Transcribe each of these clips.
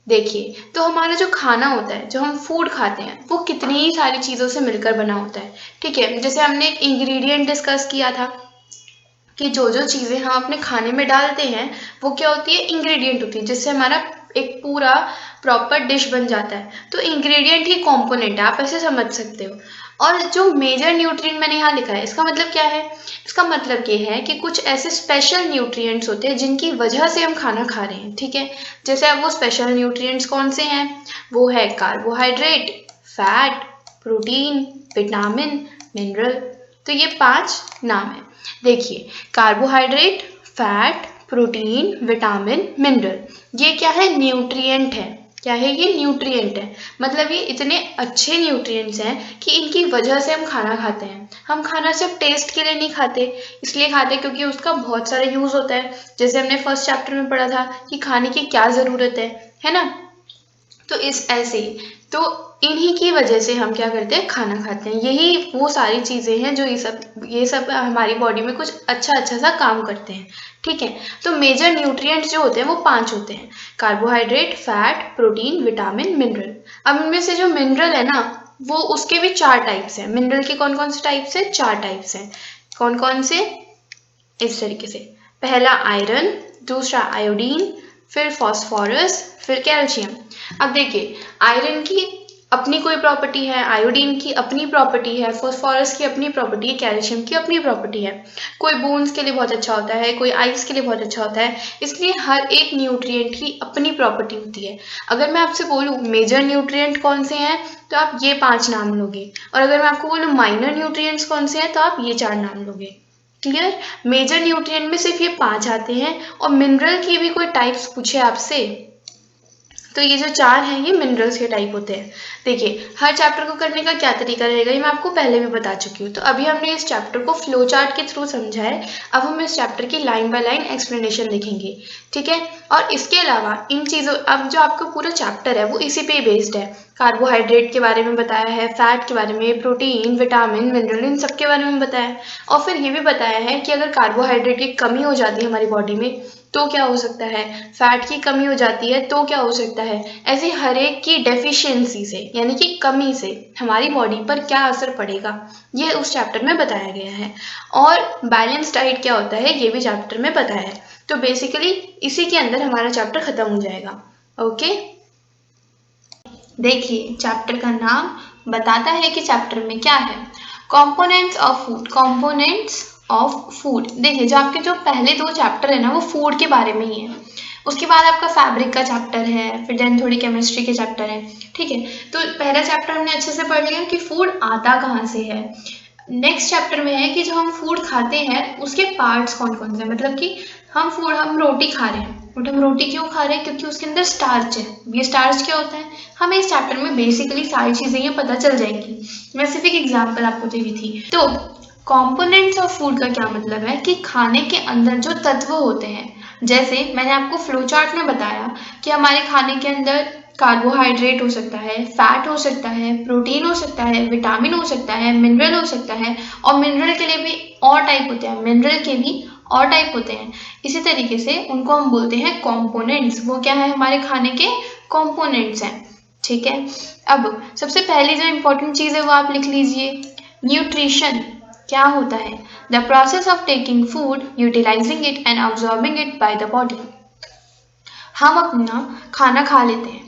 देखिए, तो हमारा जो खाना होता है, जो हम फूड खाते हैं, वो कितनी ही सारी चीज़ों से मिलकर बना होता है। ठीक है, जैसे हमने एक इंग्रेडिएंट डिस्कस किया था कि जो जो चीज़ें हम अपने खाने में डालते हैं वो क्या होती है, इंग्रेडिएंट होती है, जिससे हमारा एक पूरा प्रॉपर डिश बन जाता है। तो इंग्रेडिएंट ही कंपोनेंट है, आप ऐसे समझ सकते हो। और जो मेजर न्यूट्रिएंट मैंने यहाँ लिखा है, इसका मतलब क्या है? इसका मतलब ये है कि कुछ ऐसे स्पेशल न्यूट्रिएंट्स होते हैं जिनकी वजह से हम खाना खा रहे हैं। ठीक है, जैसे अब वो स्पेशल न्यूट्रिएंट्स कौन से हैं? वो है carbohydrate, fat, protein, vitamin, mineral. तो ये 5 नाम है। देखिए, carbohydrate, fat, protein, vitamin, mineral, ये क्या है? न्यूट्रिएंट है। क्या है ये? न्यूट्रिएंट है। मतलब ये इतने अच्छे न्यूट्रिएंट्स हैं कि इनकी वजह से हम खाना खाते हैं। हम खाना सिर्फ टेस्ट के लिए नहीं खाते, इसलिए खाते क्योंकि उसका बहुत सारा यूज होता है। जैसे हमने फर्स्ट चैप्टर में पढ़ा था कि खाने की क्या ज़रूरत है ना? तो इस ऐसे ही तो इन्हीं की वजह से हम क्या करते हैं? खाना खाते हैं। यही वो सारी चीज़ें हैं जो ये सब हमारी बॉडी में कुछ अच्छा सा काम करते हैं। ठीक है, तो मेजर न्यूट्रिएंट्स जो होते हैं वो 5 होते हैं: carbohydrate, fat, protein, vitamin, mineral. अब इनमें से जो मिनरल है ना, वो उसके भी 4 टाइप्स हैं। मिनरल के कौन कौन से टाइप्स हैं? 4 टाइप्स हैं। कौन कौन से? इस तरीके से: पहला आयरन, दूसरा आयोडीन, फिर फॉस्फोरस, फिर कैल्शियम। अब देखिए, आयरन की अपनी कोई प्रॉपर्टी है, आयोडीन की अपनी प्रॉपर्टी है, फॉस्फोरस की अपनी प्रॉपर्टी है, कैल्शियम की अपनी प्रॉपर्टी है। कोई बोन्स के लिए बहुत अच्छा होता है, कोई आइस के लिए बहुत अच्छा होता है। इसलिए हर एक न्यूट्रिएंट की अपनी प्रॉपर्टी होती है। अगर मैं आपसे बोलूँ मेजर न्यूट्रिएंट कौन से हैं, तो आप ये 5 नाम लोगे, और अगर मैं आपको बोलूँ माइनर न्यूट्रिएंट्स कौन से हैं, तो आप ये 4 नाम लोगे। क्लियर? मेजर न्यूट्रिएंट में सिर्फ ये 5 आते हैं, और मिनरल की भी कोई टाइप्स पूछे आपसे, तो ये जो 4 हैं ये मिनरल्स के टाइप होते हैं। देखिए, हर चैप्टर को करने का क्या तरीका रहेगा ये मैं आपको पहले भी बता चुकी हूँ। तो अभी हमने इस चैप्टर को फ्लो चार्ट के थ्रू समझा है। अब हम इस चैप्टर की लाइन बाय लाइन एक्सप्लेनेशन देखेंगे। ठीक है, और इसके अलावा इन चीज़ों, अब जो आपका पूरा चैप्टर है वो इसी पे बेस्ड है। कार्बोहाइड्रेट के बारे में बताया है, फैट के बारे में, प्रोटीन, विटामिन, मिनरल, इन सब के बारे में बताया है। और फिर ये भी बताया है कि अगर कार्बोहाइड्रेट की कमी हो जाती है हमारी बॉडी में तो क्या हो सकता है, फैट की कमी हो जाती है तो क्या हो सकता है। ऐसे हर एक की डेफिशिएंसी से, यानी कि कमी से, हमारी बॉडी पर क्या असर पड़ेगा, ये उस चैप्टर में बताया गया है। और बैलेंस डाइट क्या होता है ये भी चैप्टर में बताया है। तो बेसिकली इसी के अंदर हमारा चैप्टर खत्म हो जाएगा। ओके, देखिए, चैप्टर का नाम बताता है कि चैप्टर में क्या है। Components of food. Components of food. देखिए, जो आपके जो पहले 2 चैप्टर है ना वो फूड के बारे में ही है। उसके बाद आपका फैब्रिक का चैप्टर है, फिर देन थोड़ी केमिस्ट्री के चैप्टर है। ठीक है, तो पहला चैप्टर हमने अच्छे से पढ़ लिया कि फूड आता कहाँ से है। नेक्स्ट चैप्टर में है कि जो हम फूड खाते हैं उसके पार्ट्स कौन कौन से, मतलब कि हम रोटी खा रहे हैं, बट हम रोटी क्यों खा रहे हैं? क्योंकि उसके अंदर स्टार्च है। ये स्टार्च क्या होता है हमें इस चैप्टर में बेसिकली सारी चीजें ये पता चल जाएंगी। मैं सिर्फ एक एग्जाम्पल आपको दे रही थी। तो कंपोनेंट्स ऑफ फूड का क्या मतलब है कि खाने के अंदर जो तत्व होते हैं, जैसे मैंने आपको फ्लो चार्ट में बताया कि हमारे खाने के अंदर कार्बोहाइड्रेट हो सकता है, फैट हो सकता है, प्रोटीन हो सकता है, विटामिन हो सकता है, मिनरल हो सकता है, और मिनरल के लिए भी और टाइप होते हैं, मिनरल के भी और टाइप होते हैं। इसी तरीके से उनको हम बोलते हैं कंपोनेंट्स। वो क्या है? हमारे खाने के कंपोनेंट्स हैं। ठीक है, अब सबसे पहली जो इम्पोर्टेंट चीज़ है वो आप लिख लीजिए, न्यूट्रिशन क्या होता है? The process of taking food, utilising it and absorbing it by the body. हम अपना खाना खा लेते हैं,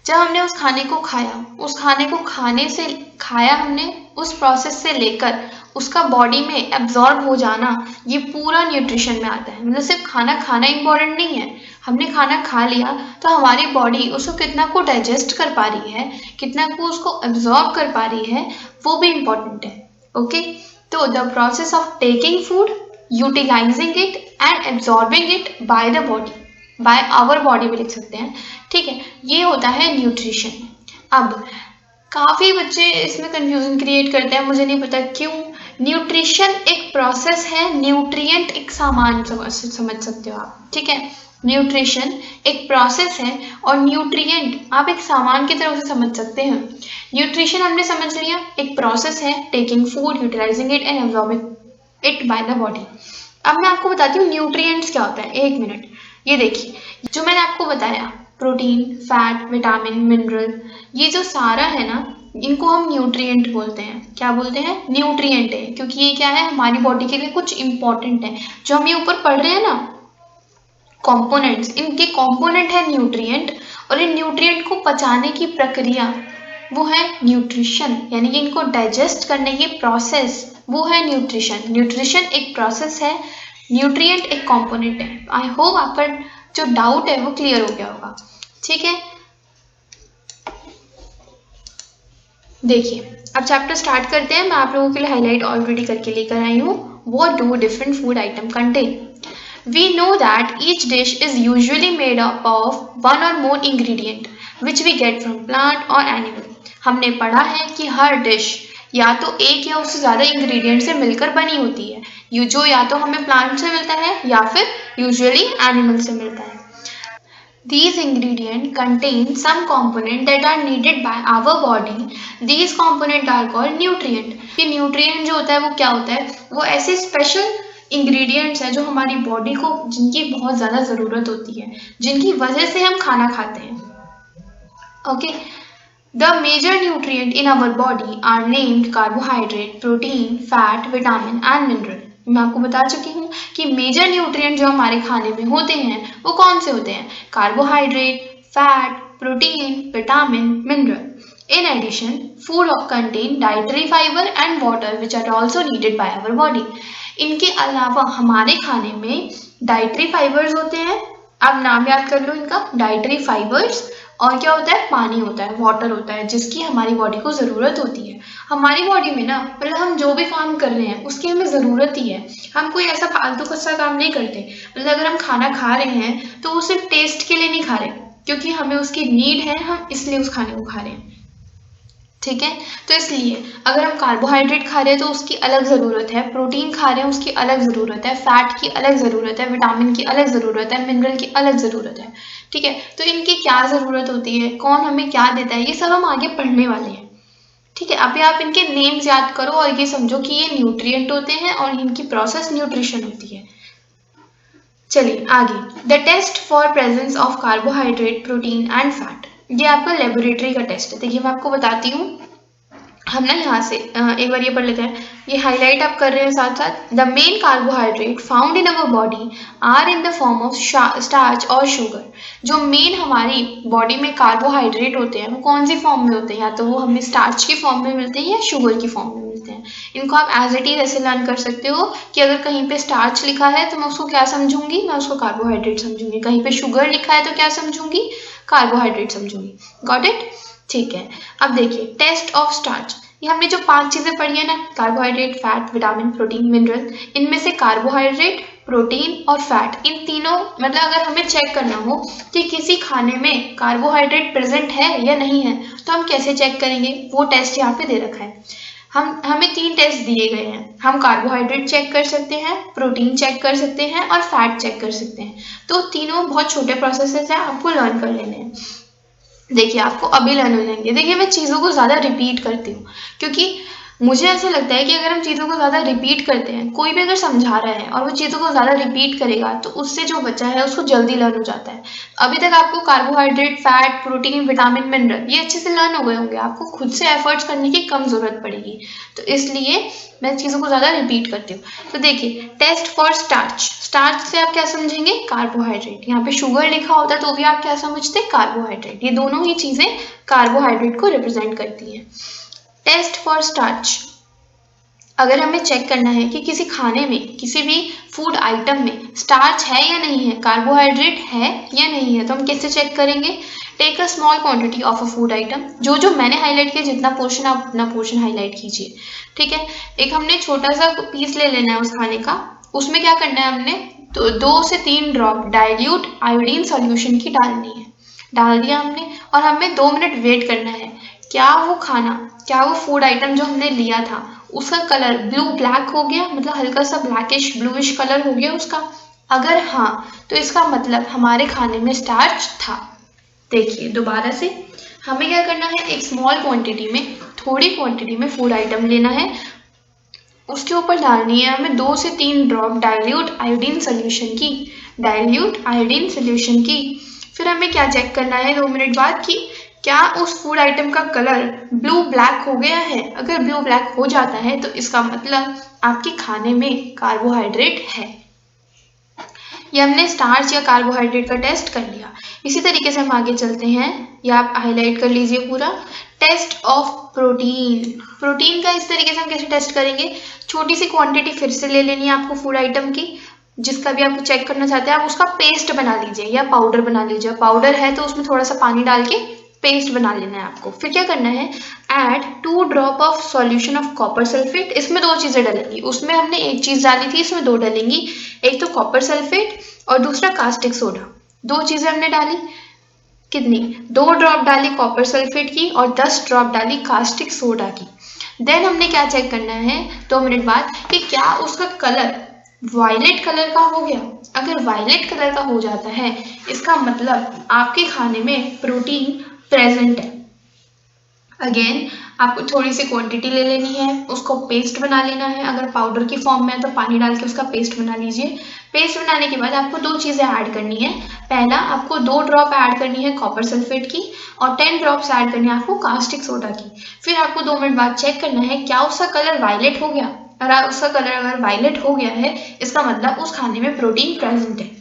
जब हमने उस खाने को खाया, उस खाने को खाने से खाया हमने, उस प्रोसेस से लेकर उसका बॉडी में एब्जॉर्ब हो जाना, ये पूरा न्यूट्रिशन में आता है। मतलब सिर्फ खाना खाना इम्पोर्टेंट नहीं है, हमने खाना खा लिया तो हमारी बॉडी उसको कितना को डाइजेस्ट कर पा रही है, कितना को उसको एब्जॉर्ब कर पा रही है, वो भी इम्पोर्टेंट है। ओके, तो the process of taking food, utilising it and absorbing it by the body, by our body भी लिख सकते हैं। ठीक है, ये होता है न्यूट्रिशन। अब काफ़ी बच्चे इसमें कंफ्यूजन क्रिएट करते हैं, मुझे नहीं पता क्यों। न्यूट्रिशन एक प्रोसेस है, न्यूट्रिएंट एक सामान समझ सकते हो आप। ठीक है, न्यूट्रिशन एक प्रोसेस है और न्यूट्रिएंट आप एक सामान की तरह से समझ सकते हैं। न्यूट्रिशन हमने समझ लिया एक प्रोसेस है, taking food, utilising it and absorbing it by the body. अब मैं आपको बताती हूँ न्यूट्रिएंट्स क्या होता है। 1 मिनट, ये देखिए, जो मैंने आपको बताया प्रोटीन, फैट, विटामिन, मिनरल, ये जो सारा है ना, इनको हम न्यूट्रिएंट बोलते हैं। क्या बोलते हैं? न्यूट्रिएंट है, क्योंकि ये क्या है, हमारी बॉडी के लिए कुछ इंपॉर्टेंट है। जो हम ये ऊपर पढ़ रहे हैं ना कंपोनेंट्स, इनके कंपोनेंट है न्यूट्रिएंट, और इन न्यूट्रिएंट को पचाने की प्रक्रिया वो है न्यूट्रिशन, यानी कि इनको डाइजेस्ट करने की प्रोसेस वो है न्यूट्रिशन। न्यूट्रिशन एक प्रोसेस है, न्यूट्रिएंट एक कंपोनेंट है। आई होप आपका जो डाउट है वो क्लियर हो गया होगा। ठीक है, देखिए अब चैप्टर स्टार्ट करते हैं। मैं आप लोगों के लिए हाईलाइट ऑलरेडी करके लेकर आई हूँ। What do different food atom contain? We know that each dish is usually made up of one or more ingredient which we get from plant or animal. हमने पढ़ा है कि हर डिश या तो एक या उससे ज़्यादा इंग्रेडिएंट से मिलकर बनी होती है, जो या तो हमें प्लांट से मिलता है या फिर यूजुअली एनिमल से मिलता है। These ingredients contain some components that are needed by our body. These components are called nutrient. ये nutrient जो होता है वो क्या होता है? वो ऐसे स्पेशल इंग्रेडिएंट्स है जो हमारी बॉडी को, जिनकी बहुत ज़्यादा ज़रूरत होती है, जिनकी वजह से हम खाना खाते हैं। Okay, the major nutrient in our body are named carbohydrate, protein, fat, vitamin and mineral. मैं आपको बता चुकी हूँ कि मेजर न्यूट्रिएंट जो हमारे खाने में होते हैं वो कौन से होते हैं? Carbohydrate, fat, protein, vitamin, mineral. In addition, food contain dietary fiber and water which are also needed by our body. इनके अलावा हमारे खाने में डाइटरी फाइबर्स होते हैं। अब नाम याद कर लो इनका, डाइटरी फाइबर्स, और क्या होता है? पानी होता है, वाटर होता है, जिसकी हमारी बॉडी को ज़रूरत होती है। हमारी बॉडी में ना, मतलब हम जो भी काम कर रहे हैं उसकी हमें ज़रूरत ही है। हम कोई ऐसा फालतू का काम नहीं करते। मतलब अगर हम खाना खा रहे हैं तो वो सिर्फ टेस्ट के लिए नहीं खा रहे, क्योंकि हमें उसकी नीड है, हम इसलिए उस खाने को खा रहे हैं। ठीक है, तो इसलिए अगर हम कार्बोहाइड्रेट खा रहे हैं तो उसकी अलग ज़रूरत है, प्रोटीन खा रहे हैं उसकी अलग ज़रूरत है, फैट की अलग ज़रूरत है, विटामिन की अलग ज़रूरत है, मिनरल की अलग ज़रूरत है। ठीक है, तो इनकी क्या ज़रूरत होती है, कौन हमें क्या देता है, ये सब हम आगे पढ़ने वाले हैं। ठीक है, अभी आप इनके नेम्स याद करो और ये समझो कि ये न्यूट्रिएंट होते हैं और इनकी प्रोसेस न्यूट्रिशन होती है। चलिए आगे, the test for presence of carbohydrate, protein and fat. ये आपका लेबोरेटरी का टेस्ट है। देखिए मैं आपको बताती हूँ, हम ना यहाँ से एक बार ये पढ़ लेते हैं, ये हाईलाइट आप कर रहे हैं साथ साथ। The main carbohydrate found in our body are in the form of starch और शुगर। जो मेन हमारी बॉडी में कार्बोहाइड्रेट होते हैं वो कौन सी फॉर्म में होते हैं? या तो वो हमें स्टार्च की फॉर्म में मिलते हैं या शुगर की फॉर्म में मिलते हैं। इनको आप एज इट इज ऐसे लर्न कर सकते हो कि अगर कहीं पे स्टार्च लिखा है तो मैं उसको क्या समझूंगी? मैं उसको कार्बोहाइड्रेट समझूंगी। कहीं पे शुगर लिखा है तो क्या समझूंगी? कार्बोहाइड्रेट समझूंगी। Got it? ठीक है, अब देखिए टेस्ट ऑफ स्टार्च। ये हमने जो 5 चीजें पढ़ी है ना, carbohydrate, fat, vitamin, protein, mineral, इनमें से कार्बोहाइड्रेट, प्रोटीन और फैट, इन तीनों, मतलब अगर हमें चेक करना हो कि किसी खाने में कार्बोहाइड्रेट प्रेजेंट है या नहीं है तो हम कैसे चेक करेंगे? वो टेस्ट यहाँ पे दे रखा है। हमें 3 टेस्ट दिए गए हैं। हम कार्बोहाइड्रेट चेक कर सकते हैं, प्रोटीन चेक कर सकते हैं और फैट चेक कर सकते हैं। तो तीनों बहुत छोटे प्रोसेसेस हैं, आपको लर्न कर लेने हैं। देखिए आपको अभी लर्न हो जाएंगे। देखिए मैं चीज़ों को ज़्यादा रिपीट करती हूँ क्योंकि मुझे ऐसा लगता है कि अगर हम चीज़ों को ज़्यादा रिपीट करते हैं, कोई भी अगर समझा रहा है और वो चीज़ों को ज़्यादा रिपीट करेगा तो उससे जो बच्चा है उसको जल्दी लर्न हो जाता है। अभी तक आपको carbohydrate, fat, protein, vitamin, mineral ये अच्छे से लर्न हो गए होंगे, आपको खुद से एफर्ट्स करने की कम ज़रूरत पड़ेगी। तो इसलिए मैं चीज़ों को ज़्यादा रिपीट करती हूँ। तो देखिए टेस्ट फॉर स्टार्च। स्टार्च से आप क्या समझेंगे? कार्बोहाइड्रेट। यहाँ पे शुगर लिखा होता है तो भी आप क्या समझते हैं? कार्बोहाइड्रेट। ये दोनों ही चीज़ें कार्बोहाइड्रेट को रिप्रेजेंट करती हैं। टेस्ट फॉर स्टार्च, अगर हमें चेक करना है कि किसी खाने में, किसी भी फूड आइटम में स्टार्च है या नहीं है, कार्बोहाइड्रेट है या नहीं है, तो हम कैसे चेक करेंगे? Take a small quantity of a food item. जो मैंने हाईलाइट किया, जितना पोर्शन आप उतना पोर्शन हाईलाइट कीजिए। ठीक है, एक हमने छोटा सा पीस ले लेना है उस खाने का। उसमें क्या करना है, हमने तो 2 से 3 ड्रॉप डाइल्यूट आयोडीन सॉल्यूशन की डालनी है। डाल दिया हमने और हमें 2 मिनट वेट करना है। क्या वो खाना, क्या वो फूड आइटम जो हमने लिया था उसका कलर ब्लू ब्लैक हो गया, मतलब हल्का सा ब्लैकिश ब्लूइश कलर हो गया उसका? अगर हाँ तो इसका मतलब हमारे खाने में स्टार्च था। देखिए दोबारा से, हमें क्या करना है, एक स्मॉल क्वांटिटी में, थोड़ी क्वांटिटी में फूड आइटम लेना है, उसके ऊपर डालनी है हमें 2 से 3 ड्रॉप डाइल्यूट आयोडीन सोल्यूशन की। डाइल्यूट आयोडीन सोल्यूशन की फिर हमें क्या चेक करना है 2 मिनट बाद कि क्या उस फूड आइटम का कलर ब्लू ब्लैक हो गया है। अगर ब्लू ब्लैक हो जाता है तो इसका मतलब आपके खाने में कार्बोहाइड्रेट है। ये हमने स्टार्च या कार्बोहाइड्रेट का टेस्ट कर लिया। इसी तरीके से हम आगे चलते हैं, या आप हाईलाइट कर लीजिए पूरा। Test of protein. प्रोटीन का इस तरीके से हम कैसे टेस्ट करेंगे, छोटी सी क्वांटिटी फिर से ले लेनी है आपको फूड आइटम की, जिसका भी आपको चेक करना चाहते हैं आप उसका पेस्ट बना लीजिए या पाउडर बना लीजिए। पाउडर है तो उसमें थोड़ा सा पानी डाल के पेस्ट बना लेना है आपको। फिर क्या करना है, add 2 drop of solution of copper sulphate. इसमें 2 चीजें डलेंगी, उसमें हमने 1 चीज डाली थी, इसमें 2 डलेंगी। एक तो कॉपर सल्फेट और दूसरा कास्टिक सोडा। 2 चीजें हमने डाली, कितनी, 2 ड्रॉप डाली कॉपर सल्फेट की और 10 ड्रॉप डाली कास्टिक सोडा की। देन हमने क्या चेक करना है 2 मिनट बाद कि क्या उसका कलर वायलेट कलर का हो गया। अगर वायलेट कलर का हो जाता है इसका मतलब आपके खाने में प्रोटीन प्रेजेंट है। अगेन आपको थोड़ी सी क्वांटिटी ले लेनी है, उसको पेस्ट बना लेना है। अगर पाउडर की फॉर्म में है तो पानी डाल के उसका पेस्ट बना लीजिए। पेस्ट बनाने के बाद आपको 2 चीज़ें ऐड करनी है। पहला, आपको 2 ड्रॉप ऐड करनी है कॉपर सल्फेट की और 10 ड्रॉप्स ऐड करनी है आपको कास्टिक सोडा की। फिर आपको 2 मिनट बाद चेक करना है क्या उसका कलर वायलेट हो गया। अगर उसका कलर अगर वायलेट हो गया है इसका मतलब उस खाने में प्रोटीन प्रेजेंट है।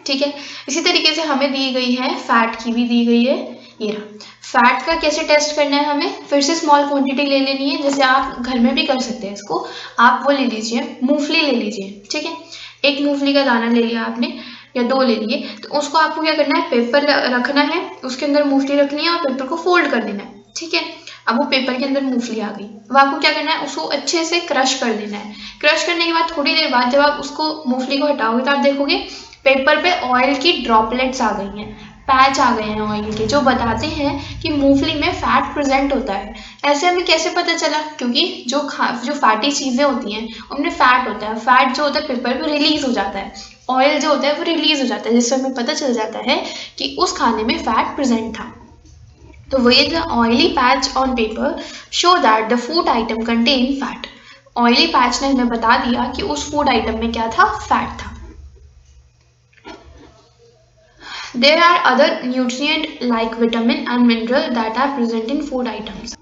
ठीक है, इसी तरीके से हमें दी गई है, फैट की भी दी गई है। ये रहा, फैट का कैसे टेस्ट करना है हमें, फिर से स्मॉल क्वांटिटी ले लेनी है, जैसे आप घर में भी कर सकते हैं इसको। आप वो ले लीजिए, मूंगफली ले लीजिए। ठीक है, 1 मूंगफली का दाना ले लिया आपने या 2 ले लिए, तो उसको आपको क्या करना है, पेपर रखना है, उसके अंदर मूंगफली रखनी है और पेपर को फोल्ड कर देना है। ठीक है, अब वो पेपर के अंदर मूंगफली आ गई, अब आपको क्या करना है, उसको अच्छे से क्रश कर देना है। क्रश करने के बाद थोड़ी देर बाद जब आप उसको मूंगफली को हटाओगे तो आप देखोगे पेपर पे ऑयल की ड्रॉपलेट्स आ गई हैं, पैच आ गए हैं ऑयल के, जो बताते हैं कि मूंगफली में फैट प्रेजेंट होता है। ऐसे हमें कैसे पता चला, क्योंकि जो फैटी चीज़ें होती हैं उनमें फैट होता है। फैट जो होता है पेपर पे रिलीज हो जाता है, ऑयल जो होता है वो रिलीज हो जाता है, जिससे हमें पता चल जाता है कि उस खाने में फैट प्रेजेंट था। तो वही the oily patch on paper show that the food atom contain fat. Oily patch ने हमें बता दिया कि उस फूड आइटम में क्या था, फैट था। There are other nutrient like vitamin and mineral that are present in food items.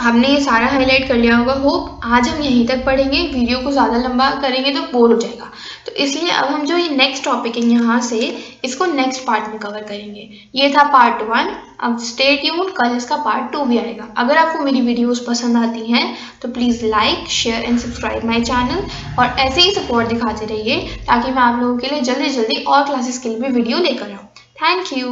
हमने ये सारा हाईलाइट कर लिया होगा। होप आज हम यहीं तक पढ़ेंगे, वीडियो को ज़्यादा लंबा करेंगे तो बोर हो जाएगा, तो इसलिए अब हम जो ये नेक्स्ट टॉपिक है यहाँ से इसको नेक्स्ट पार्ट में कवर करेंगे। ये था पार्ट 1, अब स्टे ट्यून्ड, कल इसका पार्ट 2 भी आएगा। अगर आपको मेरी वीडियोस पसंद आती हैं तो please like, share and subscribe my channel, और ऐसे ही सपोर्ट दिखाते रहिए ताकि मैं आप लोगों के लिए जल्दी जल्दी और क्लासेस के लिए भी वीडियो लेकर आऊँ। Thank you.